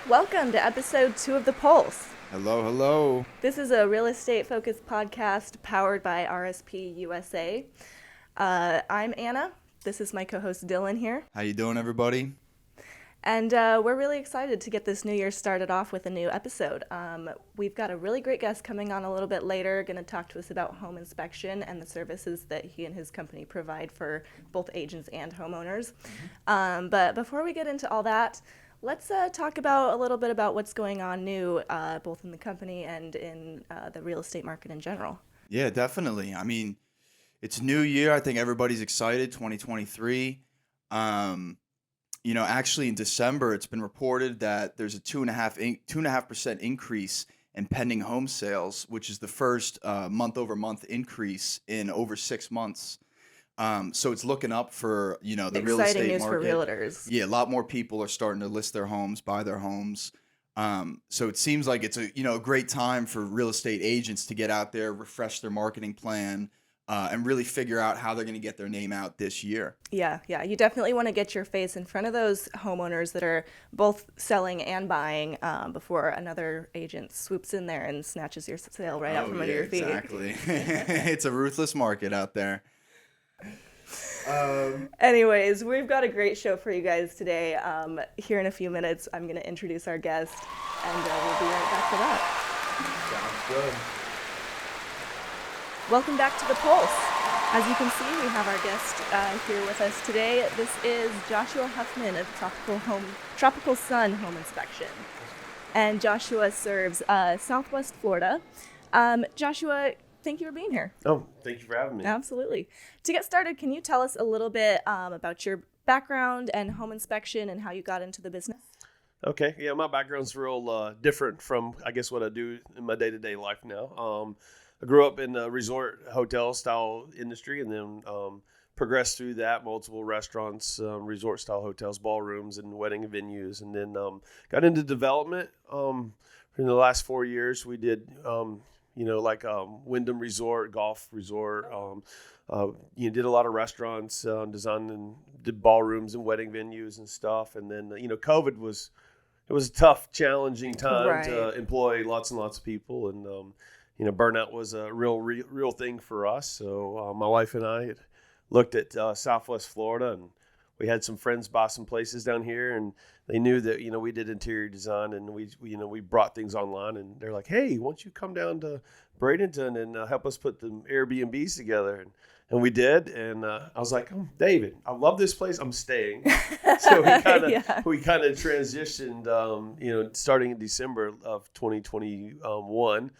Welcome to episode 2 of The Pulse. Hello, hello. This is a real estate focused podcast powered by RSP USA. I'm Anna. This is my co-host Dylan here. How you doing, everybody? And we're really excited to get this new year started off with a new episode. We've got a really great guest coming on a little bit later, going to talk to us about home inspection and the services that he and his company provide for both agents and homeowners. But before we get into all that, let's talk about a little bit about what's going on new, both in the company and in the real estate market in general. Yeah, definitely. I mean, it's new year. I think everybody's excited, 2023. Actually in December, it's been reported that there's a 2.5% increase in pending home sales, which is the first month-over-month increase in over 6 months. So it's looking up for, the real estate Exciting news market. for realtors. Yeah, a lot more people are starting to list their homes, buy their homes. So it seems like it's a great time for real estate agents to get out there, refresh their marketing plan, and really figure out how they're going to get their name out this year. Yeah. You definitely want to get your face in front of those homeowners that are both selling and buying before another agent swoops in there and snatches your sale right out from under your feet. Exactly. It's a ruthless market out there. Anyways, we've got a great show for you guys today. Here in a few minutes, I'm going to introduce our guest, and we'll be right back to that. Sounds good. Welcome back to The Pulse. As you can see, we have our guest here with us today. This is Joshua Huffman of Tropical Sun Home Inspection. And Joshua serves Southwest Florida. Joshua, thank you for being here. Oh, thank you for having me. Absolutely. To get started, can you tell us a little bit about your background and home inspection and how you got into the business? Okay. Yeah, my background's real different from, I guess, what I do in my day-to-day life now. I grew up in the resort hotel style industry and then progressed through that, multiple restaurants, resort style hotels, ballrooms, and wedding venues. And then got into development. In the last 4 years, we did Wyndham Resort, golf resort. Did a lot of restaurants, designed and did ballrooms and wedding venues and stuff. And then, COVID was a tough, challenging time to employ lots and lots of people. And, burnout was a real thing for us. So my wife and I had looked at Southwest Florida, and we had some friends buy some places down here, and they knew that, we did interior design, and we brought things online, and they're like, hey, why don't you come down to Bradenton and help us put the Airbnbs together? And we did. And I was like, oh, David, I love this place. I'm staying. So we kind of transitioned, starting in December of 2021.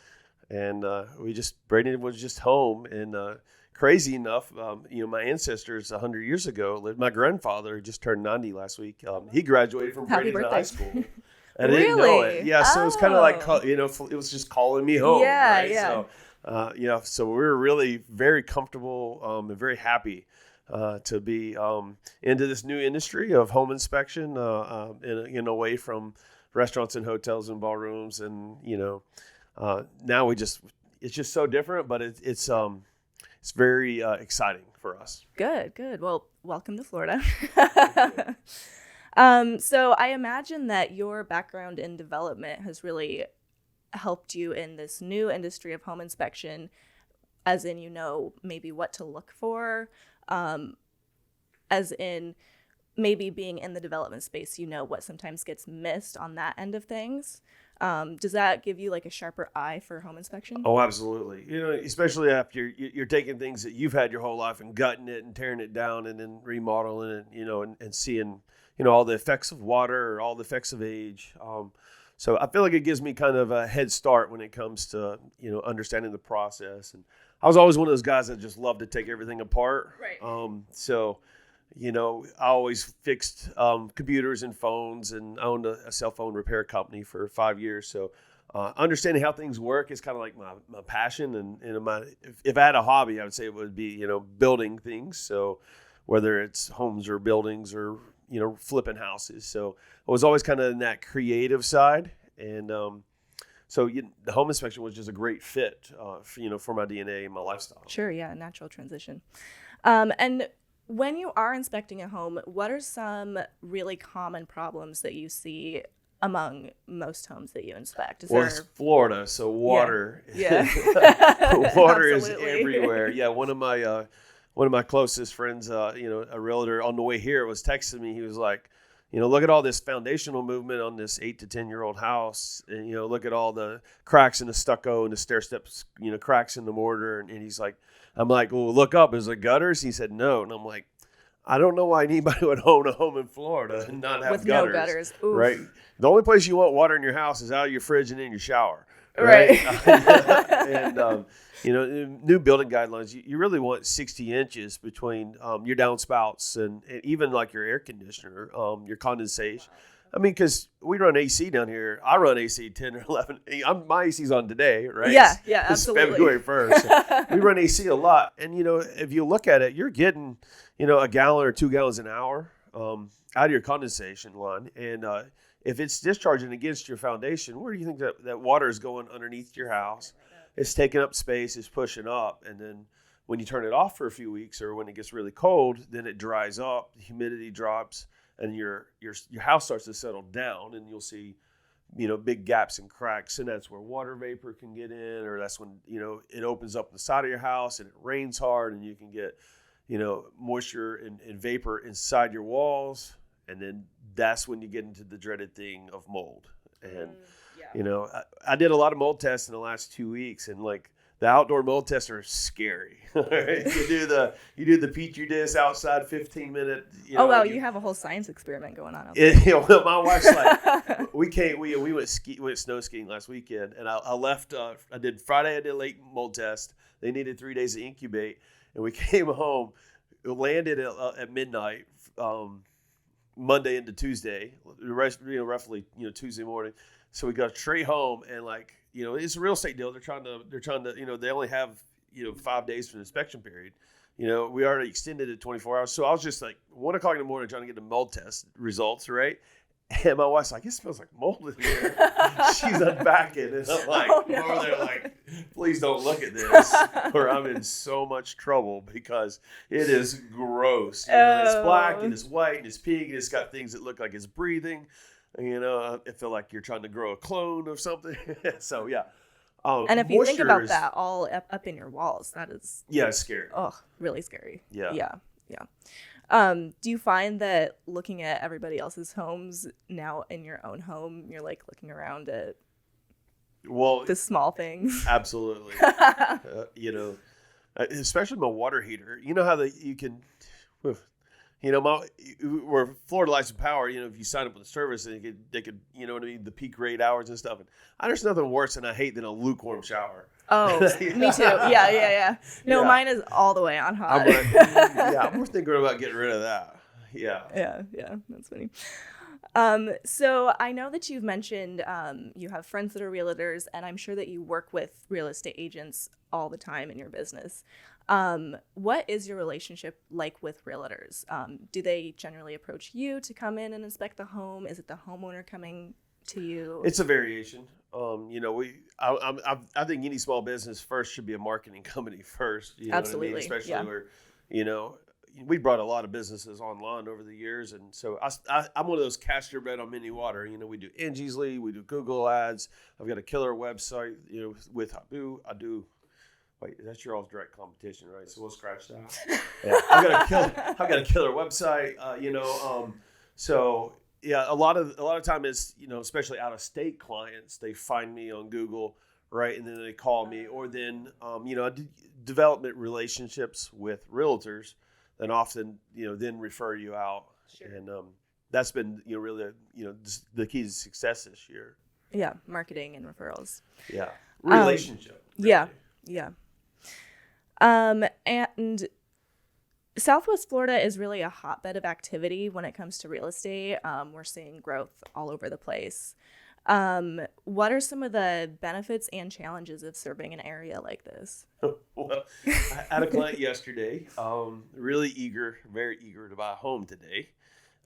And Bradenton was just home. And crazy enough, my ancestors 100 years ago lived. My grandfather just turned 90 last week. He graduated from Bradenton High School. I didn't know it. Yeah, so it was kind of like, it was just calling me home. Yeah, right? yeah. So we were really very comfortable and very happy to be into this new industry of home inspection, away from restaurants and hotels and ballrooms. And, now it's just so different, but it's very exciting for us. Good. Well, welcome to Florida. So I imagine that your background in development has really helped you in this new industry of home inspection, as in, maybe what to look for, as in maybe being in the development space, what sometimes gets missed on that end of things. Does that give you like a sharper eye for home inspection? Oh, absolutely. Especially after you're taking things that you've had your whole life and gutting it and tearing it down and then remodeling it, and seeing, all the effects of water or all the effects of age. So I feel like it gives me kind of a head start when it comes to, understanding the process. And I was always one of those guys that just loved to take everything apart. Right. I always fixed computers and phones, and owned a cell phone repair company for 5 years. So understanding how things work is kind of like my passion. And if I had a hobby, I would say it would be, building things. So whether it's homes or buildings or, flipping houses. So I was always kind of in that creative side. And the home inspection was just a great fit, for my DNA and my lifestyle. Sure, yeah, natural transition. And when you are inspecting a home, what are some really common problems that you see among most homes that you inspect? Is Well, there... it's Florida, so water. Yeah. Water is Absolutely. everywhere. Yeah, one of my closest friends, a realtor on the way here was texting me. He was like, look at all this foundational movement on this 8 to 10-year-old house, and look at all the cracks in the stucco and the stair steps, cracks in the mortar. And he's like, I'm like, well, look up. Is it gutters? He said no, and I'm like, I don't know why anybody would own a home in Florida and not have With gutters. no gutters. Oof. Right? The only place you want water in your house is out of your fridge and in your shower. Right. And, new building guidelines, you really want 60 inches between your downspouts and even like your air conditioner, your condensation. I mean, because we run AC down here. I run AC 10 or 11. My AC's on today, right? Yeah, It's absolutely. February 1st. So we run AC a lot. And, if you look at it, you're getting, a gallon or 2 gallons an hour out of your condensation line. And if it's discharging against your foundation, where do you think that water is going underneath your house? It's taking up space, it's pushing up. And then when you turn it off for a few weeks or when it gets really cold, then it dries up, the humidity drops, and your house starts to settle down, and you'll see, big gaps and cracks, and that's where water vapor can get in, or that's when, it opens up the side of your house and it rains hard, and you can get, moisture and vapor inside your walls, and then that's when you get into the dreaded thing of mold. And, I did a lot of mold tests in the last 2 weeks, and like, the outdoor mold tests are scary. You do the petri dish outside 15-minute. Oh wow, you have a whole science experiment going on out there. Well, my wife's like, we went snow skiing last weekend, and I left. I did Friday. I did a late mold test. They needed 3 days to incubate, and we came home. It landed at midnight, Monday into Tuesday. The rest, roughly, Tuesday morning. So we got straight home, and like, it's a real estate deal. They're trying to, they only have, 5 days for the inspection period. We already extended it 24 hours. So I was just like 1 o'clock in the morning trying to get the mold test results, right? And my wife's like, it smells like mold in here. She's unpacking. And I'm like, over there like, please don't look at this, or I'm in so much trouble because it is gross. It's black and it's white and it's pink and it's got things that look like it's breathing. I feel like you're trying to grow a clone of something. So, yeah. And if you think about that all up in your walls, that is... Yeah, it's scary. Oh, really scary. Yeah. Do you find that looking at everybody else's homes now in your own home, you're like looking around at the small things? Absolutely. Especially my water heater. You know how you can... where Florida Lights and Power, if you sign up with the service, they could, the peak rate hours and stuff. And there's nothing worse than a lukewarm shower. Oh, me too. Yeah. No, mine is all the way on hot. I'm more thinking about getting rid of that. Yeah. Yeah. That's funny. So I know that you've mentioned you have friends that are realtors, and I'm sure that you work with real estate agents all the time in your business. What is your relationship like with realtors? Do they generally approach you to come in and inspect the home? Is it the homeowner coming to you? It's a variation. I think any small business first should be a marketing company first. Absolutely. What I mean? Especially where, we brought a lot of businesses online over the years. And so I'm one of those cast your bet on many water. We do Angie's Lee, we do Google ads. I've got a killer website, with Habu. I do. Wait, that's your all's direct competition, right? So we'll scratch that. Yeah, I've got a killer website. So yeah, a lot of time is, especially out of state clients, they find me on Google, right, and then they call me, or then I do development relationships with realtors, and often then refer you out, Sure. And that's been really the key to success this year. Yeah, marketing and referrals. Yeah, relationship. Really. Yeah. And Southwest Florida is really a hotbed of activity when it comes to real estate. We're seeing growth all over the place. What are some of the benefits and challenges of serving an area like this? Well, I had a client yesterday, very eager to buy a home today.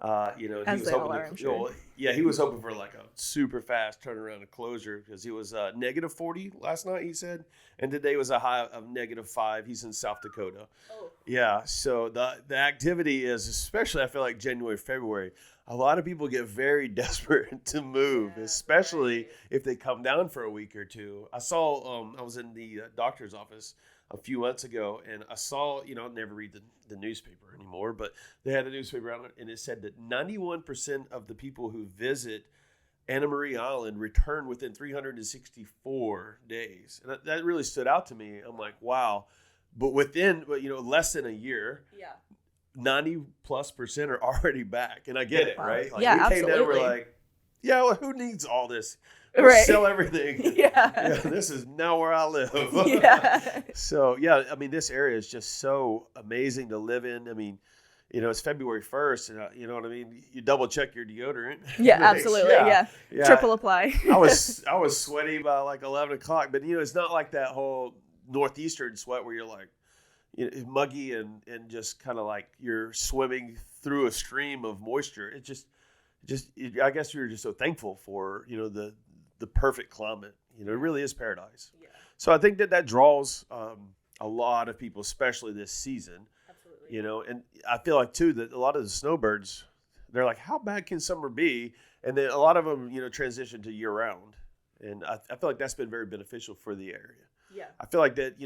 As he was they hoping all are, I'm sure. he was hoping for like a super fast turnaround and closure because he was negative 40 last night, he said, and today was a high of -5. He's in South Dakota. Oh. Yeah, so the activity is, especially I feel like January, February. a lot of people get very desperate to move, especially if they come down for a week or two. I saw, I was in the doctor's office a few months ago, and I saw, I never read the newspaper anymore, but they had a newspaper on it, and it said that 91% of the people who visit Anna Maria Island return within 364 days. And that really stood out to me. I'm like, wow. But within, less than a year, 90+% are already back. And I get it, right? Like, we came down, we're like, yeah, well, who needs all this? We'll sell everything. Yeah, this is now where I live. So, I mean, this area is just so amazing to live in. I mean, it's February 1st, and you know what I mean? You double check your deodorant. Yeah, absolutely. Yeah. Triple apply. I was sweaty by like 11 o'clock, but it's not like that whole northeastern sweat where you're like, muggy and just kind of like you're swimming through a stream of moisture. It just I guess you're just so thankful for the perfect climate. It really is paradise. Yeah. So I think that draws a lot of people, especially this season. Absolutely. And I feel like too that a lot of the snowbirds, they're like, how bad can summer be? And then a lot of them transition to year round, and I feel like that's been very beneficial for the area. Yeah. I feel like that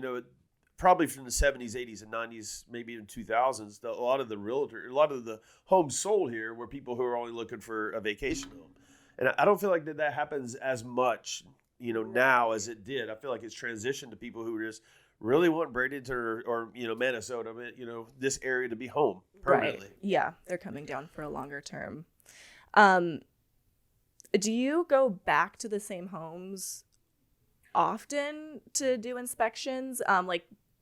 probably from the 70s, 80s, and 90s, maybe even 2000s, a lot of the homes sold here were people who are only looking for a vacation home. And I don't feel like that happens as much, now as it did. I feel like it's transitioned to people who just really want Bradenton or Minnesota, this area to be home permanently. Right. Yeah, they're coming down for a longer term. Do you go back to the same homes often to do inspections?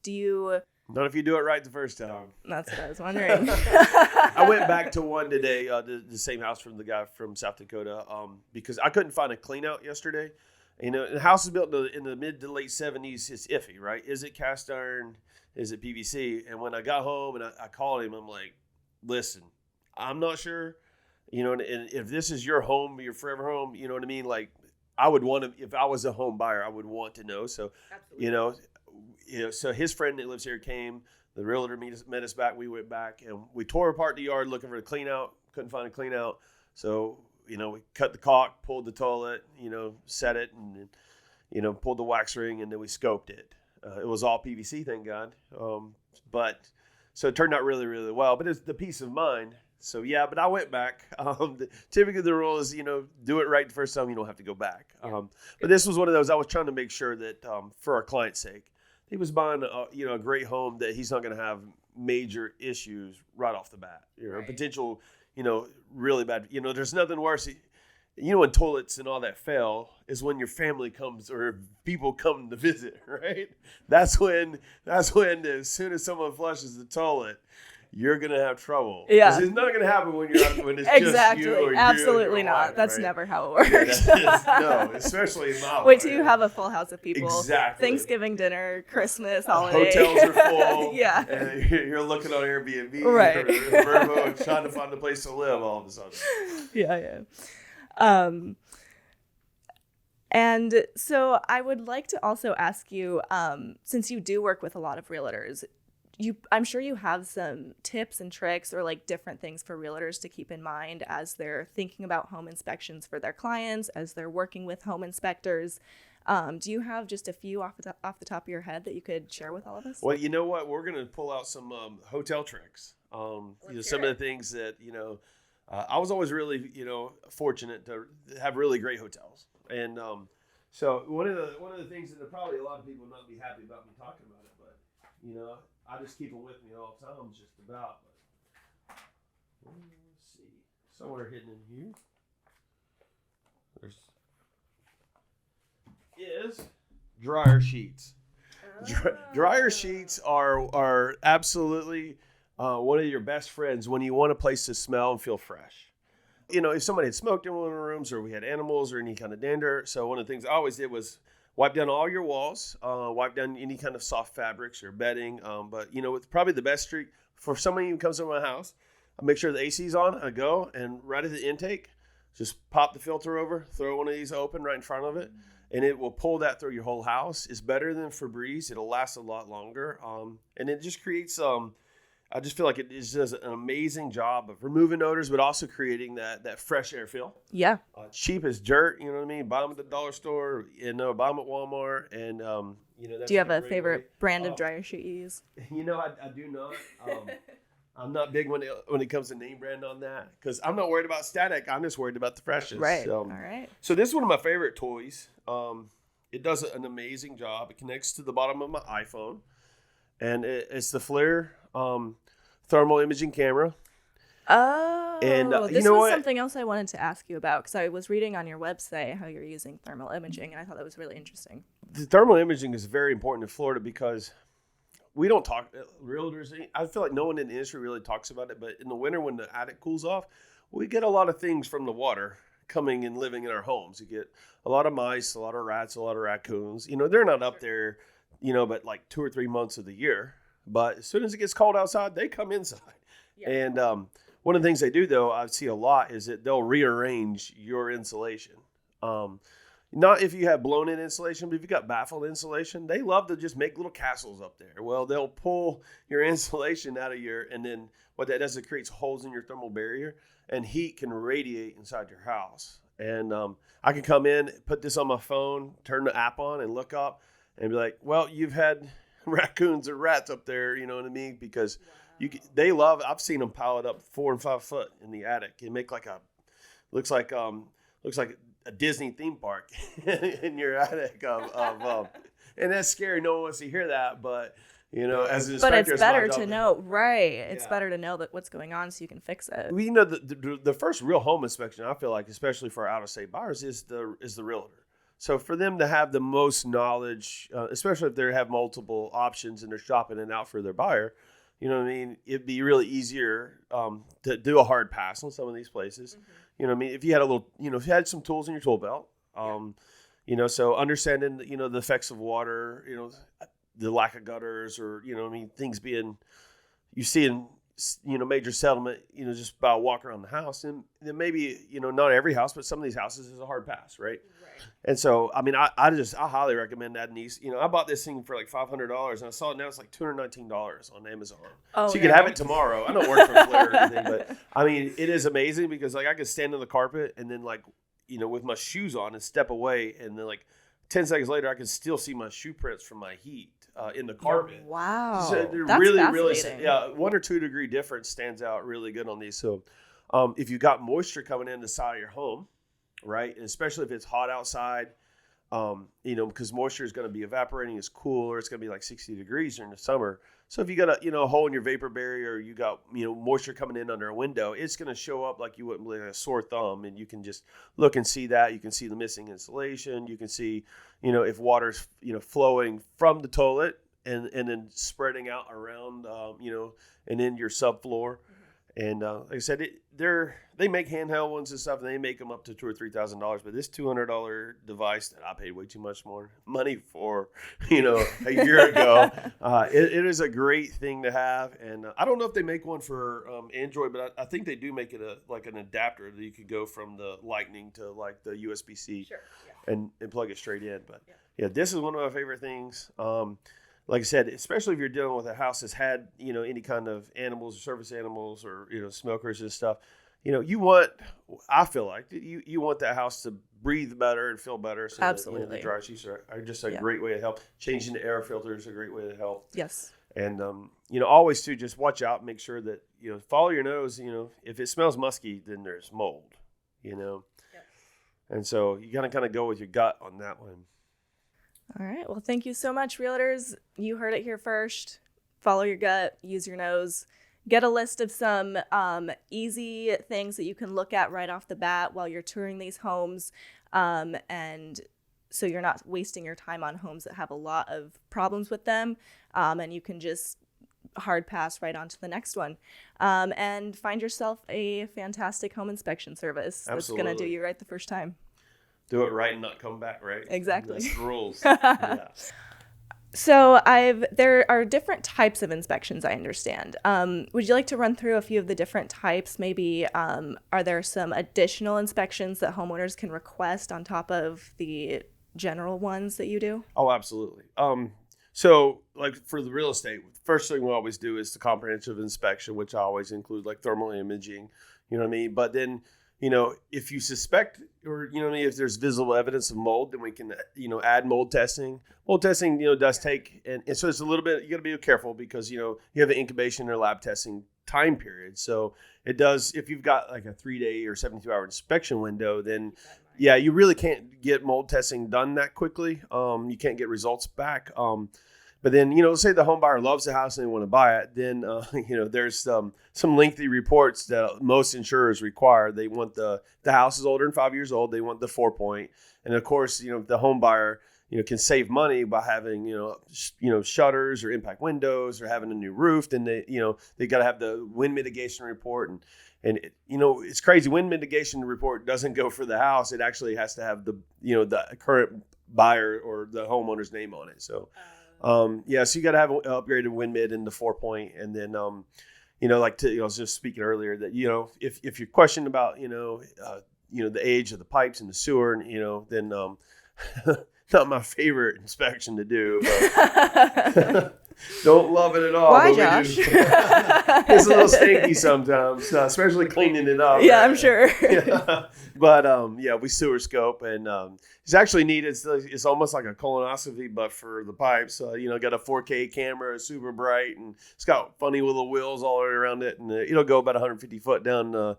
Do you? Not if you do it right the first time. That's what I was wondering. I went back to one today, the same house from the guy from South Dakota, because I couldn't find a clean out yesterday. The house is built in the mid to late 70s. It's iffy, right? Is it cast iron? Is it PVC? And when I got home and I called him, I'm like, listen, I'm not sure, and if this is your home, your forever home, you know what I mean? Like, I would want to, if I was a home buyer, I would want to know. So, so his friend that lives here came, the realtor met us back. We went back and we tore apart the yard looking for a clean out. Couldn't find a clean out. So, we cut the caulk, pulled the toilet, set it and, pulled the wax ring, and then we scoped it. It was all PVC, thank God. So it turned out really, really well, but it's the peace of mind. So, but I went back. Typically the rule is, do it right the first time. You don't have to go back. But this was one of those, I was trying to make sure that for our client's sake, he was buying a great home that he's not going to have major issues right off the bat. Potential, really bad. There's nothing worse. When toilets and all that fail is when your family comes or people come to visit, right? That's when as soon as someone flushes the toilet, you're gonna have trouble. Yeah, it's not gonna happen when it's exactly. Just you or absolutely you not. wife, That's right? never how it works. No, especially in my Wait till you have a full house of people. Exactly. Thanksgiving dinner, Christmas, holiday. Hotels are full. Yeah. And you're looking on Airbnb, right? Or Vrbo, and trying to find a place to live all of a sudden. Yeah. And so I would like to also ask you, since you do work with a lot of realtors, I'm sure you have some tips and tricks or like different things for realtors to keep in mind as they're thinking about home inspections for their clients, as they're working with home inspectors. Do you have just a few off the top of your head that you could share with all of us? Well, you know what? We're going to pull out some hotel tricks. Some of the things that, I was always really, fortunate to have really great hotels. And so one of the things that probably a lot of people would not be happy about me talking about it, but, I just keep them with me all the time, just about. But let's see, somewhere hidden in here. Is dryer sheets. Dryer sheets are absolutely one of your best friends when you want a place to smell and feel fresh. If somebody had smoked in one of the rooms, or we had animals or any kind of dander, so one of the things I always did was wipe down all your walls, wipe down any kind of soft fabrics or bedding. But it's probably the best trick for somebody who comes to my house. I make sure the AC's on. I go and right at the intake, just pop the filter over, throw one of these open right in front of it, and it will pull that through your whole house. It's better than Febreze. It'll last a lot longer, and it just creates I just feel like it does an amazing job of removing odors, but also creating that fresh air feel. Yeah. Cheap as dirt, you know what I mean? Buy them at the dollar store, buy them at Walmart, and that's Do you have a a great favorite way. brand of dryer sheet you use? I do not. I'm not big when it comes to name brand on that because I'm not worried about static. I'm just worried about the freshness. Right. All right. So this is one of my favorite toys. It does an amazing job. It connects to the bottom of my iPhone, and it's the FLIR thermal imaging camera. Oh, and this was something else I wanted to ask you about because I was reading on your website how you're using thermal imaging, and I thought that was really interesting. The thermal imaging is very important in Florida because we don't talk realtors. I feel like no one in the industry really talks about it, but in the winter when the attic cools off, we get a lot of things from the water coming and living in our homes. You get a lot of mice, a lot of rats, a lot of raccoons. They're not up there, but like 2 or 3 months of the year. But as soon as it gets cold outside, they come inside. Yeah. And one of the things they do, though, I see a lot is that they'll rearrange your insulation. Not if you have blown-in insulation, but if you got baffled insulation, they love to just make little castles up there. Well, they'll pull your insulation out of and then what that does, it creates holes in your thermal barrier, and heat can radiate inside your house. And I can come in, put this on my phone, turn the app on, and look up, and be like, well, you've had raccoons or rats up there, you know what I mean? Because they love it. I've seen them pile it up 4 and 5 foot in the attic. It make looks like a Disney theme park in your attic and that's scary. No one wants to hear that, but as an inspector, but it's better to know, right? It's better to know that what's going on so you can fix it. Well, the first real home inspection, I feel like, especially for out of state buyers, is the realtor. So for them to have the most knowledge, especially if they have multiple options and they're shopping it out for their buyer, you know what I mean? It'd be really easier to do a hard pass on some of these places. Mm-hmm. You know what I mean? If you had if you had some tools in your tool belt, so understanding, the effects of water, the lack of gutters or, things being, you see in, major settlement, just by a walk around the house. And then maybe, not every house, but some of these houses is a hard pass, right? And so, I mean, I highly recommend that. And I bought this thing for like $500 and I saw it now it's like $219 on Amazon. Oh, so you can have it tomorrow. I don't work for FLIR or anything, but I mean, it is amazing because like I could stand on the carpet and then like, with my shoes on and step away. And then like 10 seconds later, I can still see my shoe prints from my heat in the carpet. Wow. So they're That's really, fascinating. 1 or 2 degree difference stands out really good on these. So if you got moisture coming in the side of your home, right, and especially if it's hot outside, because moisture is going to be evaporating, it's cool, or it's going to be like 60 degrees during the summer. So if you got a hole in your vapor barrier, or you got moisture coming in under a window, it's going to show up like you wouldn't believe, a sore thumb, and you can just look and see that. You can see the missing insulation. You can see if water's flowing from the toilet and then spreading out around and in your subfloor. And like I said, they make handheld ones and stuff, and they make them up to $2,000 or $3,000. But this $200 device that I paid way too much more money for, a year ago, it is a great thing to have. And I don't know if they make one for Android, but I think they do make it like an adapter that you could go from the Lightning to like the USB-C, sure, yeah, and plug it straight in. But yeah, this is one of my favorite things. Like I said, especially if you're dealing with a house that's had, any kind of animals or service animals or, smokers and stuff, I feel like you want that house to breathe better and feel better. So absolutely. That, the dryer sheets are just a great way to help. Changing the air filter is a great way to help. Yes. And, always to just watch out, make sure that, follow your nose, if it smells musky, then there's mold, Yes. And so you got to kind of go with your gut on that one. All right. Well, thank you so much, realtors. You heard it here first. Follow your gut, use your nose, get a list of some easy things that you can look at right off the bat while you're touring these homes. And so you're not wasting your time on homes that have a lot of problems with them. And you can just hard pass right on to the next one. And find yourself a fantastic home inspection service that's going to do you right the first time. Do it right and not come back, right? Exactly. That's the rules. Yeah. So there are different types of inspections, I understand. Would you like to run through a few of the different types? Maybe are there some additional inspections that homeowners can request on top of the general ones that you do? Oh, absolutely. So, like for the real estate, first thing we always do is the comprehensive inspection, which I always include like thermal imaging, you know what I mean? But then, if you suspect or, you know what I mean, if there's visible evidence of mold, then we can, add mold testing. Mold testing, does take, and so it's a little bit, you got to be careful because, you have an incubation or lab testing time period. So it does, if you've got like a 3-day or 72-hour inspection window, then yeah, you really can't get mold testing done that quickly. You can't get results back. But then, say the home buyer loves the house and they want to buy it, then, there's some lengthy reports that most insurers require. They want the house is older than 5 years old. They want the 4-point. And of course, if the home buyer, can save money by having, shutters or impact windows or having a new roof, then they got to have the wind mitigation report. And it's crazy. Wind mitigation report doesn't go for the house. It actually has to have the current buyer or the homeowner's name on it. So, so you got to have an upgraded wind mid in the 4-point. And then, I was just speaking earlier that, if you're questioned about, the age of the pipes in the sewer, then, not my favorite inspection to do, but don't love it at all. Why, Josh? It's a little stinky sometimes, especially cleaning it up. Yeah, I'm sure. Yeah. But we sewer scope, and it's actually neat. It's almost like a colonoscopy, but for the pipes. Got a 4K camera, super bright, and it's got funny little wheels all around it, and it'll go about 150 foot down. Oh, wow.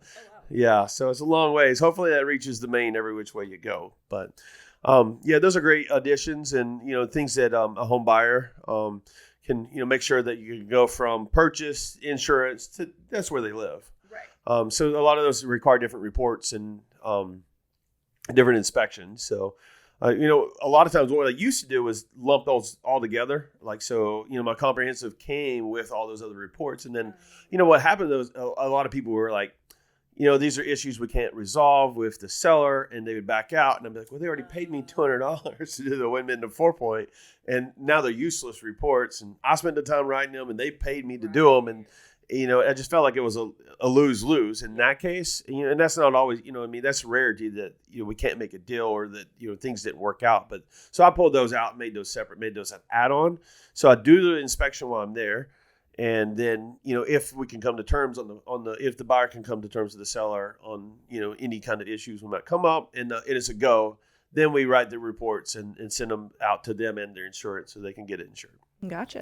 Yeah, so it's a long ways. Hopefully that reaches the main every which way you go, but. Those are great additions and, things that a home buyer can, make sure that you can go from purchase, insurance to that's where they live. Right. So a lot of those require different reports and different inspections. So, a lot of times what I used to do was lump those all together. Like, so, my comprehensive came with all those other reports. And then, what happened was a lot of people were like, these are issues we can't resolve with the seller, and they would back out. And I'm like, well, they already paid me $200 to do the wind mid and the 4-point, and now they're useless reports. And I spent the time writing them, and they paid me to do them. And I just felt like it was a lose-lose in that case. And that's not always, that's a rarity that we can't make a deal or that things didn't work out. But so I pulled those out, made those separate, made those an add-on. So I do the inspection while I'm there. And then, if we can come to terms if the buyer can come to terms with the seller on, any kind of issues we might come up and it's a go, then we write the reports and send them out to them and their insurance so they can get it insured. Gotcha.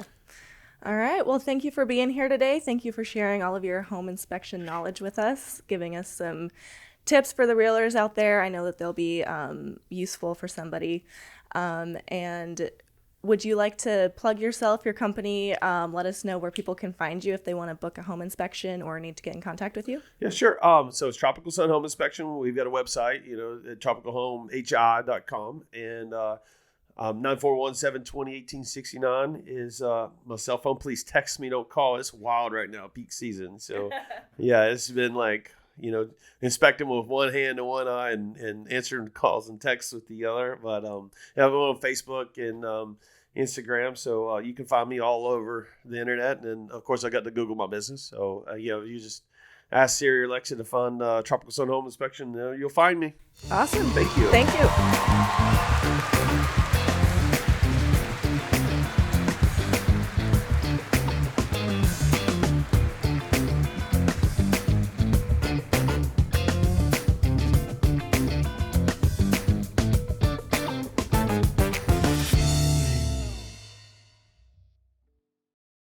All right. Well, thank you for being here today. Thank you for sharing all of your home inspection knowledge with us, giving us some tips for the realtors out there. I know that they'll be useful for somebody. And would you like to plug yourself, your company? Let us know where people can find you if they want to book a home inspection or need to get in contact with you. Yeah, sure. So it's Tropical Sun Home Inspection. We've got a website, at tropicalhomehi.com. And 941-720-1869 is my cell phone. Please text me. Don't call. It's wild right now, peak season. So, yeah, it's been like, inspecting with one hand and one eye and answering calls and texts with the other. But I'm on Facebook and Instagram, so you can find me all over the internet. And of course, I got to Google my business. So you just ask Siri or Alexa to find Tropical Sun Home Inspection. You'll find me. Awesome. Thank you. Thank you.